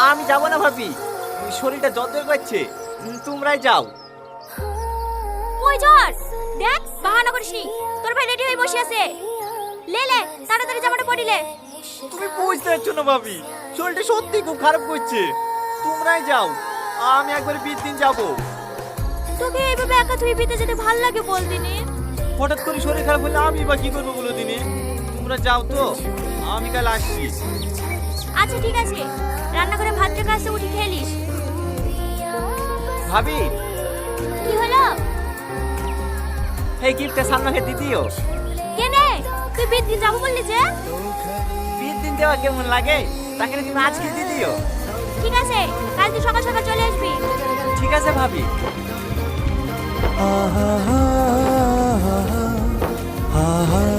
আমি যাব না ভাবি, শরীরটা যন্ত্রণা করছে, তোমরাই যাও। ওই ঝড়, দেখ বাহানা করিসনি, তোর ভাই রেডি হয়ে বসে আছে। লে লে তাড়াতাড়ি জামাটা পরিলে। তুমি বুঝতে পারছো না ভাবি, শরীরটা সত্যি খুব খারাপ করছে, তোমরাই যাও, আমি একবার বিয়ের দিন যাবো। তোকে এইভাবে একা তুই বিতে যেতে ভাল লাগে বল দিনে। হঠাৎ করে শরীর খারাপ হলে আমি বা কি করবো বলো দিনে, তোমরা যাও তো, আমি কাল আসছি। আচ্ছা ঠিক আছে, রান্না করে ভাত রেখে আসতে উঠি খেলিস। ভাবি, কি হলো? এই গিফটটা সালমাকে দিদিও। কেনে তুই বিয়ের দিন যাবো বললি যে? বিয়ের দিন দেওয়া কেমন লাগে, তাকে তুমি আজকে দিদিও। ঠিক আছে, কাল তুই সকাল সকাল চলে আসবি। ঠিক আছে ভাবি। আহা, আহা, আহা, আহা।